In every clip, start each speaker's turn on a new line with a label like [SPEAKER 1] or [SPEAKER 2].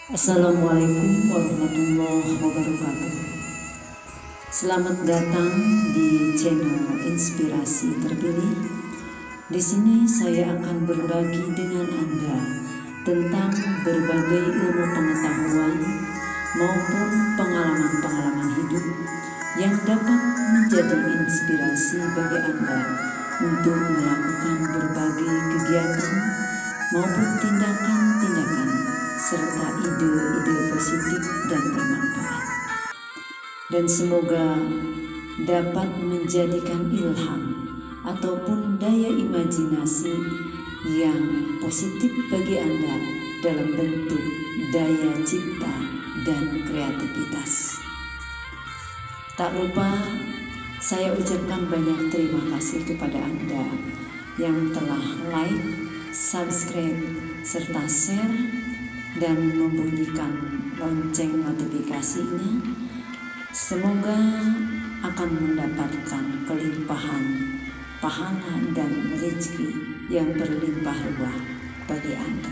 [SPEAKER 1] Assalamualaikum warahmatullahi wabarakatuh. Selamat datang di channel Inspirasi Terpilih. Di sini saya akan berbagi dengan Anda tentang berbagai ilmu pengetahuan maupun pengalaman-pengalaman hidup yang dapat menjadi inspirasi bagi Anda untuk melakukan berbagai kegiatan maupun tindakan-tindakan serta ide-ide positif dan bermanfaat. Dan semoga dapat menjadikan ilham ataupun daya imajinasi yang positif bagi Anda dalam bentuk daya cipta dan kreativitas. Tak lupa saya ucapkan banyak terima kasih kepada Anda yang telah like, subscribe, serta share dan membunyikan lonceng notifikasinya. Semoga akan mendapatkan kelimpahan pahala dan rezeki yang berlimpah ruah bagi Anda.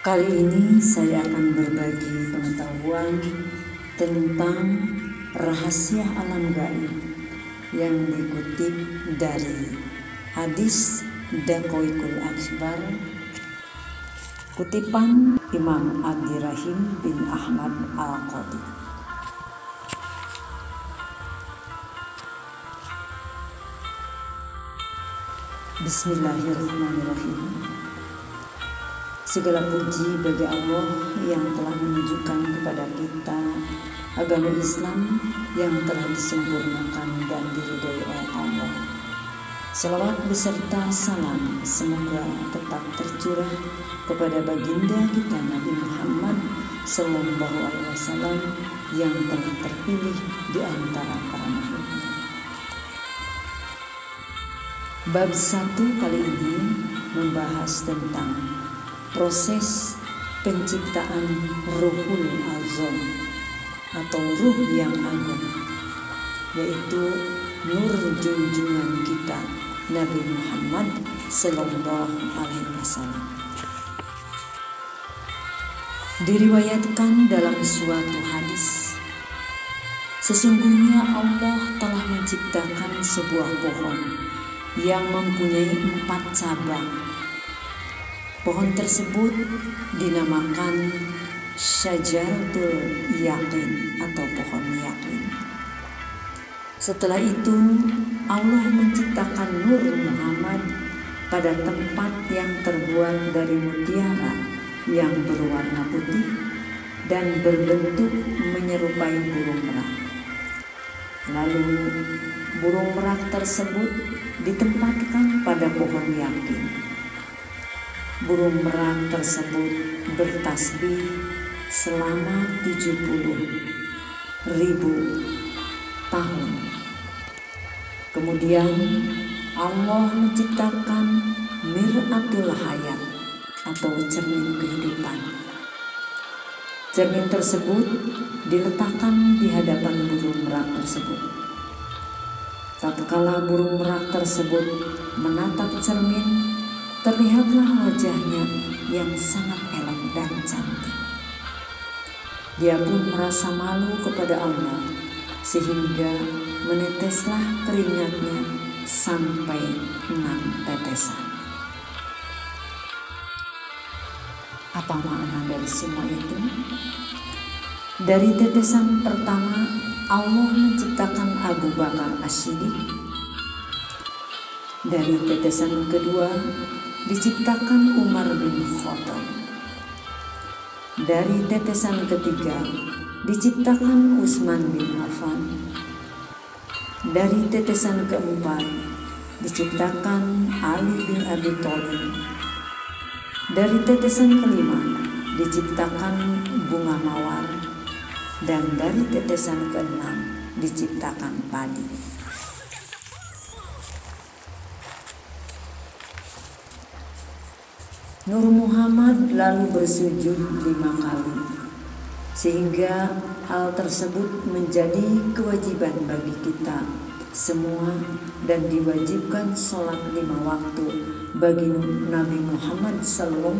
[SPEAKER 1] Kali ini saya akan berbagi pengetahuan tentang rahasia alam gaib yang dikutip dari hadis Dakoikul Akbar, kutipan Imam Abdirrahim bin Ahmad Al-Qadi. Bismillahirrahmanirrahim. Segala puji bagi Allah yang telah menunjukkan kepada kita agama Islam yang telah disempurnakan dan diridhai oleh Allah. Salawat beserta salam semoga tetap tercurah kepada baginda kita Nabi Muhammad Sallallahu Alaihi Wasallam yang telah terpilih di antara para makhluknya. Bab 1 kali ini membahas tentang proses penciptaan Ruhul Azam atau ruh yang agung, yaitu nur junjungan kita Nabi Muhammad Sallallahu Alaihi Wasallam. Diriwayatkan dalam suatu hadis, sesungguhnya Allah telah menciptakan sebuah pohon yang mempunyai 4 cabang. Pohon tersebut dinamakan Syajaratul Yaqin atau pohon yakin. Setelah itu Allah menciptakan Nur Muhammad pada tempat yang terbuat dari mutiara yang berwarna putih dan berbentuk menyerupai burung merak. Lalu burung merak tersebut ditempatkan pada pohon yakin. Burung merak tersebut bertasbih selama 70.000 tahun. Kemudian Allah menciptakan Mir'atul Hayat atau cermin kehidupan. Cermin tersebut diletakkan di hadapan burung merak tersebut. Tatkala burung merak tersebut menatap cermin, terlihatlah wajahnya yang sangat elok dan cantik. Dia pun merasa malu kepada Allah, sehingga meneteslah keringatnya sampai 6 tetesan. Apa makna dari semua itu? Dari tetesan pertama, Allah menciptakan Abu Bakar As-Siddiq. Dari tetesan kedua, diciptakan Umar bin Khattab. Dari tetesan ketiga, diciptakan Utsman bin Affan. Dari tetesan keempat, diciptakan Ali bin Abi Thalib. Dari tetesan kelima, diciptakan bunga mawar. Dan dari tetesan keenam, diciptakan padi. Nur Muhammad lalu bersujud 5 kali, sehingga hal tersebut menjadi kewajiban bagi kita semua dan diwajibkan sholat 5 waktu bagi Nabi Muhammad SAW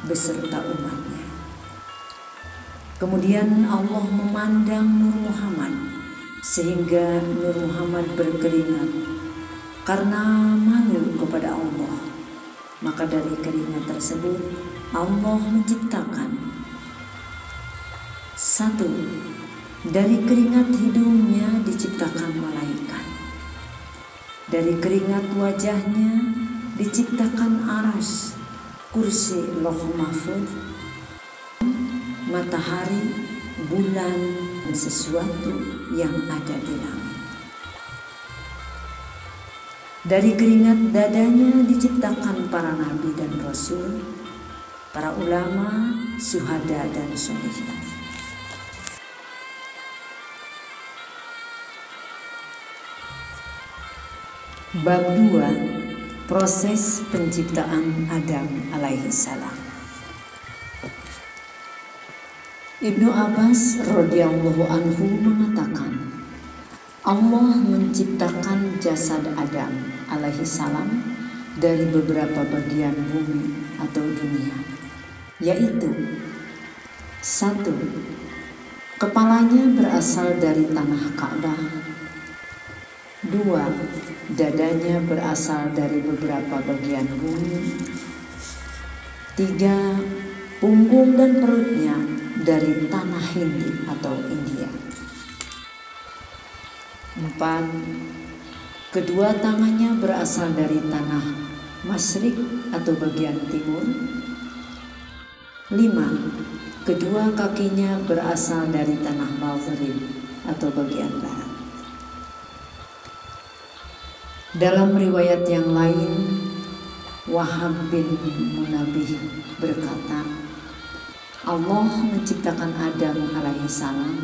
[SPEAKER 1] beserta umatnya. Kemudian Allah memandang Nur Muhammad sehingga Nur Muhammad berkeringat karena malu kepada Allah. Maka dari keringat tersebut Allah menciptakan: 1. Dari keringat hidungnya diciptakan malaikat. Dari keringat wajahnya diciptakan aras, kursi, lauh mahfuz, matahari, bulan, dan sesuatu yang ada di langit. Dari keringat dadanya diciptakan para nabi dan rasul, para ulama, syuhada, dan sholihin. Bab 2. Proses penciptaan Adam alaihi salam. Ibnu Abbas radhiyallahu anhu mengatakan, Allah menciptakan jasad Adam alaihi salam dari beberapa bagian bumi atau dunia, yaitu: 1. Kepalanya berasal dari tanah Ka'bah. 2. Dadanya berasal dari beberapa bagian bumi. 3. Punggung dan perutnya dari tanah Hindi atau India. 4. Kedua tangannya berasal dari tanah Masyriq atau bagian timur. 5. Kedua kakinya berasal dari tanah Maghrib atau bagian barat. Dalam riwayat yang lain, Wahab bin Munabbih berkata, Allah menciptakan Adam alaihi salam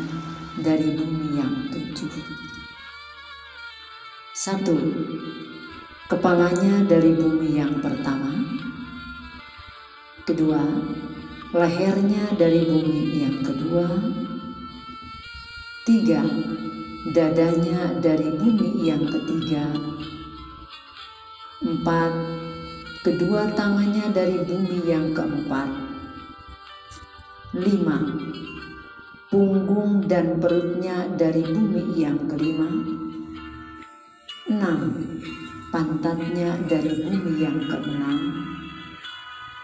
[SPEAKER 1] dari bumi yang 7. 1. Kepalanya dari bumi yang pertama. 2. Lehernya dari bumi yang kedua. 3. Dadanya dari bumi yang ketiga. 4. Kedua tangannya dari bumi yang keempat. 5. Punggung dan perutnya dari bumi yang kelima. 6. Pantatnya dari bumi yang keenam.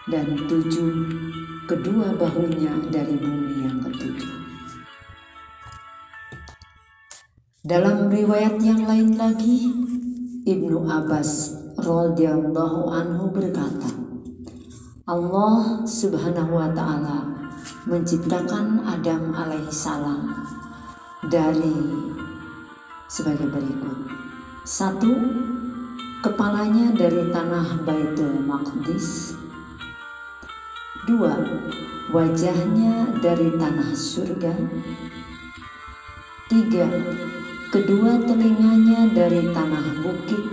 [SPEAKER 1] Dan 7. Kedua bahunya dari bumi yang ketujuh. Dalam riwayat yang lain lagi, Ibnu Abbas radhiyallahu anhu berkata, Allah subhanahu wa ta'ala menciptakan Adam alaihi salam dari sebagai berikut: 1. Kepalanya dari tanah Baitul Maqdis. 2. Wajahnya dari tanah surga. 3. Kedua telinganya dari tanah bukit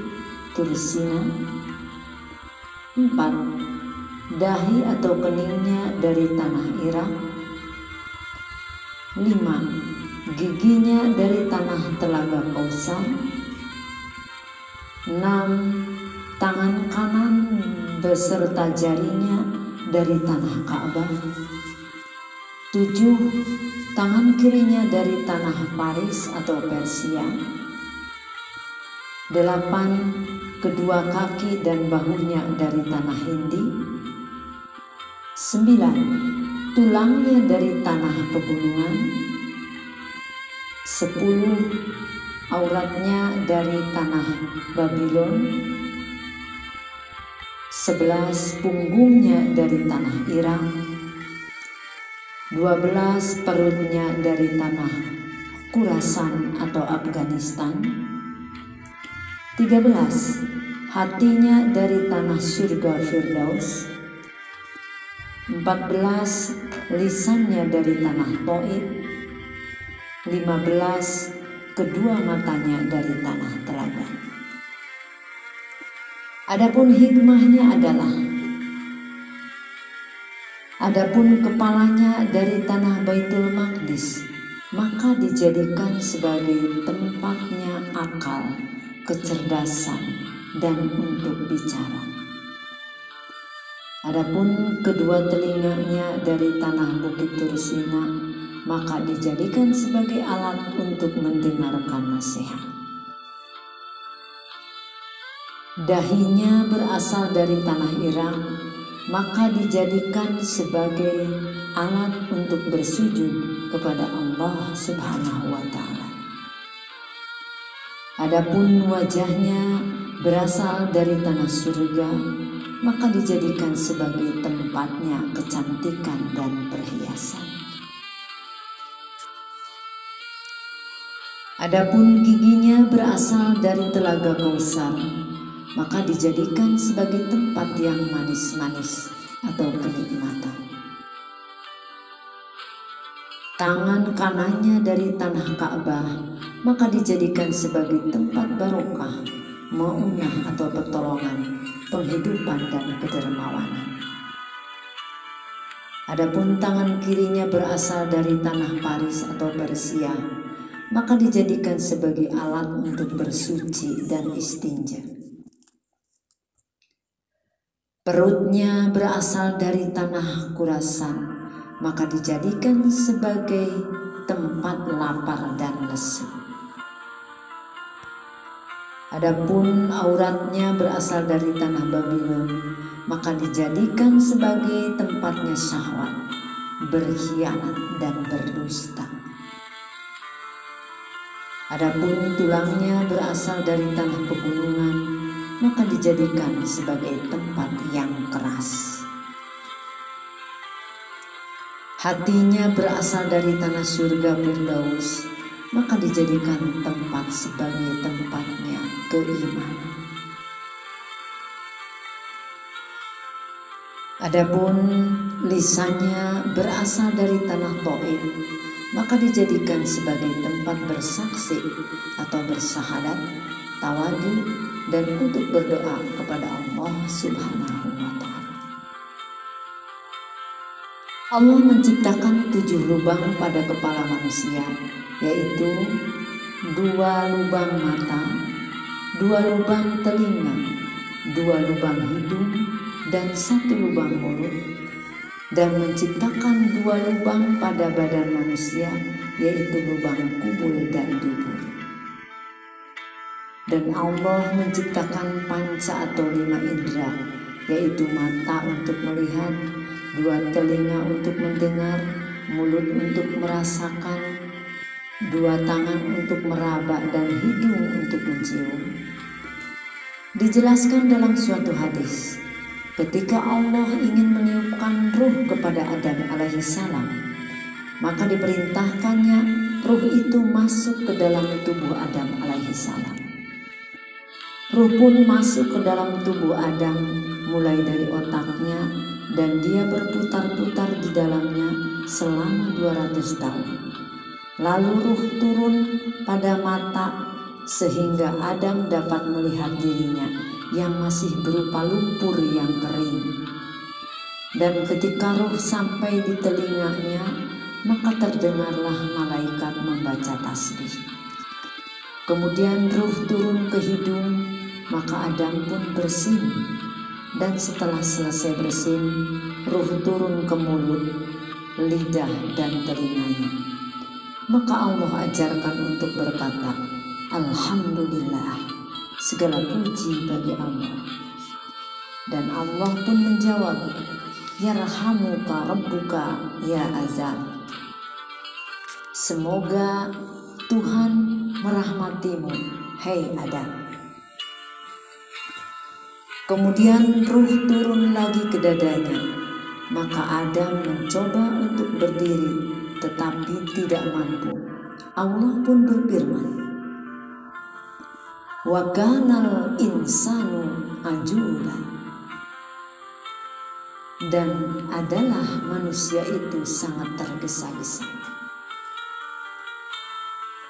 [SPEAKER 1] Tursina. 4. Dahi atau keningnya dari tanah Irak. 5. Giginya dari tanah Telaga Kausar. 6. Tangan kanan beserta jarinya dari tanah Ka'bah. 7. Tangan kirinya dari tanah Paris atau Persia. 8. Kedua kaki dan bahunya dari tanah Hindi. 9. Tulangnya dari tanah pegunungan. 10. Auratnya dari tanah Babylon. 11. Punggungnya dari tanah Irak. 12. Perutnya dari tanah Khurasan atau Afghanistan. 13. Hatinya dari tanah surga Firdaus. 14. Lisannya dari tanah Taif. 15. Kedua matanya dari tanah Telaga. Adapun hikmahnya adalah, adapun kepalanya dari tanah Baitul Maqdis, maka dijadikan sebagai tempatnya kecerdasan, dan untuk bicara. Adapun kedua telinganya dari tanah Bukit Tursina, maka dijadikan sebagai alat untuk mendengarkan nasihat. Dahinya berasal dari tanah Irak, maka dijadikan sebagai alat untuk bersujud kepada Allah Subhanahu wa Ta'ala. Adapun wajahnya berasal dari tanah surga, maka dijadikan sebagai tempatnya kecantikan dan perhiasan. Adapun giginya berasal dari telaga Kausar, maka dijadikan sebagai tempat yang manis-manis atau kenikmatan. Tangan kanannya dari tanah Ka'bah, maka dijadikan sebagai tempat barokah, maunah atau pertolongan, penghidupan dan kedermawanan. Adapun tangan kirinya berasal dari tanah Paris atau Persia, maka dijadikan sebagai alat untuk bersuci dan istinja. Perutnya berasal dari tanah Khurasan, maka dijadikan sebagai tempat lapar dan lesu. Adapun auratnya berasal dari tanah Babylon, maka dijadikan sebagai tempatnya syahwat, berkhianat dan berdusta. Adapun tulangnya berasal dari tanah pegunungan, maka dijadikan sebagai tempat yang keras. Hatinya berasal dari tanah surga Firdaus, maka dijadikan tempat sebagai tempatnya keimanan. Adapun lisannya berasal dari tanah Taif, maka dijadikan sebagai tempat bersaksi atau bersyahadat, tawadu, dan untuk berdoa kepada Allah Subhanahu wa Ta'ala. Allah menciptakan 7 lubang pada kepala manusia, yaitu 2 lubang mata, 2 lubang telinga, 2 lubang hidung, dan 1 lubang mulut, dan menciptakan 2 lubang pada badan manusia, yaitu lubang kubul dan dubur. Dan Allah menciptakan panca atau 5 indera, yaitu mata untuk melihat, 2 telinga untuk mendengar, mulut untuk merasakan, 2 tangan untuk meraba, dan hidung untuk mencium. Dijelaskan dalam suatu hadis, ketika Allah ingin meniupkan ruh kepada Adam alaihissalam, maka diperintahkannya ruh itu masuk ke dalam tubuh Adam alaihissalam. Ruh pun masuk ke dalam tubuh Adam mulai dari otaknya, dan dia berputar-putar di dalamnya selama 200 tahun. Lalu ruh turun pada mata sehingga Adam dapat melihat dirinya yang masih berupa lumpur yang kering. Dan ketika ruh sampai di telinganya, maka terdengarlah malaikat membaca tasbih. Kemudian ruh turun ke hidung, maka Adam pun bersin. Dan setelah selesai bersin, ruh turun ke mulut, lidah, dan telinganya. Maka Allah ajarkan untuk berkata, Alhamdulillah, segala puji bagi Allah. Dan Allah pun menjawab, Yarhamuka Rabbuka ya Azab. Semoga Tuhan merahmatimu, hai Adam. Kemudian ruh turun lagi ke dadanya, maka Adam mencoba untuk berdiri tetapi tidak mampu. Allah pun berfirman, Wa kanal insanu ajula. Dan adalah manusia itu sangat tergesa-gesa.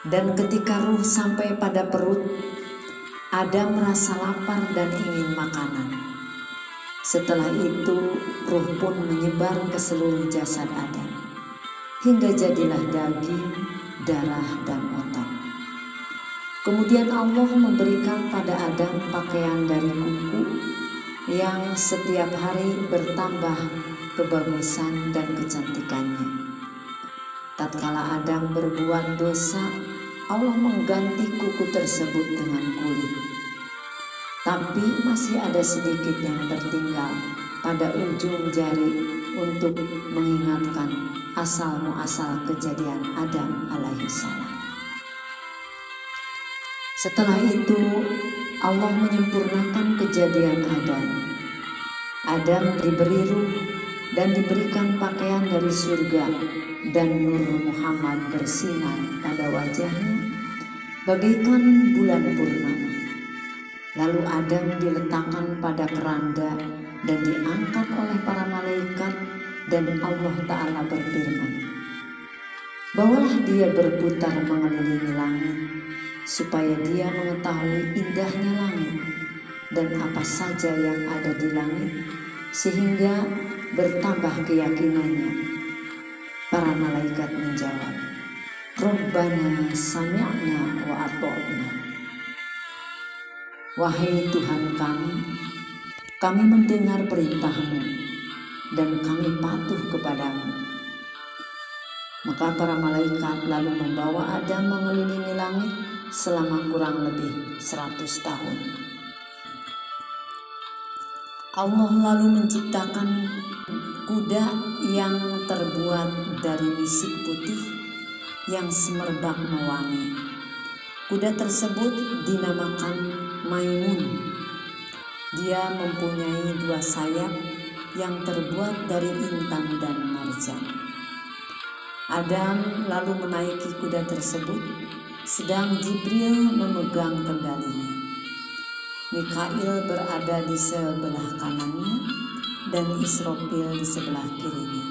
[SPEAKER 1] Dan ketika ruh sampai pada perut, Adam merasa lapar dan ingin makanan. Setelah itu ruh pun menyebar ke seluruh jasad Adam, hingga jadilah daging, darah, dan otot. Kemudian Allah memberikan pada Adam pakaian dari kuku yang setiap hari bertambah kebagusan dan kecantikannya. Tatkala Adam berbuat dosa, Allah mengganti kuku tersebut dengan kulit. Tapi masih ada sedikit yang tertinggal pada ujung jari untuk mengingatkan asal muasal kejadian Adam alaihissalam. Setelah itu Allah menyempurnakan kejadian Adam. Adam diberi ruh dan diberikan pakaian dari surga, dan nur Muhammad bersinar pada wajahnya bagaikan bulan purnama. Lalu Adam diletakkan pada keranda dan diangkat oleh para malaikat, dan Allah Ta'ala berfirman, "Bawalah dia berputar mengelilingi langit, supaya dia mengetahui indahnya langit dan apa saja yang ada di langit, sehingga bertambah keyakinannya." Para malaikat menjawab, "Rabbana sami'na wa ata'na." Wahai Tuhan kami mendengar perintah-Mu dan kami patuh kepadamu. Maka para malaikat lalu membawa Adam mengelilingi langit selama kurang lebih 100 tahun. Allah lalu menciptakan kuda yang terbuat dari wisik putih yang semerbak mewangi. Kuda tersebut dinamakan Maimun. Dia mempunyai 2 sayap yang terbuat dari intan dan marjan. Adam lalu menaiki kuda tersebut, sedang Jibril memegang kendalinya. Mikail berada di sebelah kanannya dan Israfil di sebelah kirinya.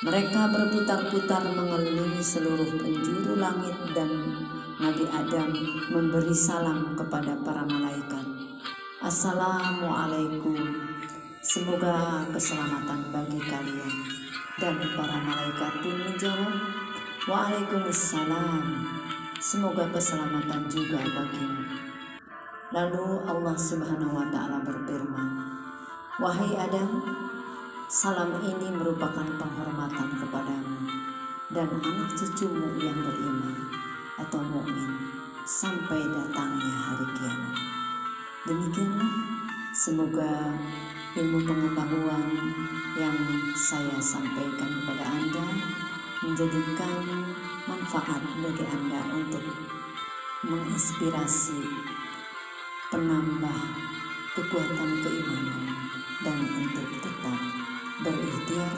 [SPEAKER 1] Mereka berputar-putar mengelilingi seluruh penjuru langit, dan Nabi Adam memberi salam kepada para malaikat, "Assalamualaikum, semoga keselamatan bagi kalian." Dan para malaikat pun menjawab, "Waalaikumsalam, semoga keselamatan juga bagimu." Lalu Allah Subhanahu wa Ta'ala berfirman, "Wahai Adam, salam ini merupakan penghormatan kepadamu dan anak cucumu yang beriman atau mukmin sampai datangnya hari kiamat." Demikianlah, semoga ilmu pengetahuan yang saya sampaikan kepada Anda menjadikan manfaat bagi Anda untuk menginspirasi, penambah kekuatan keimanan, dan untuk tetap berikhtiar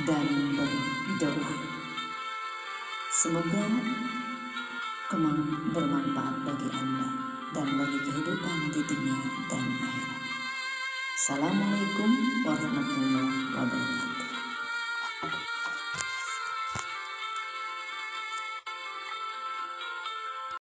[SPEAKER 1] dan berdoa. Semoga bermanfaat bagi Anda dan bagi kehidupan di dunia dan akhirat. Assalamualaikum warahmatullahi wabarakatuh.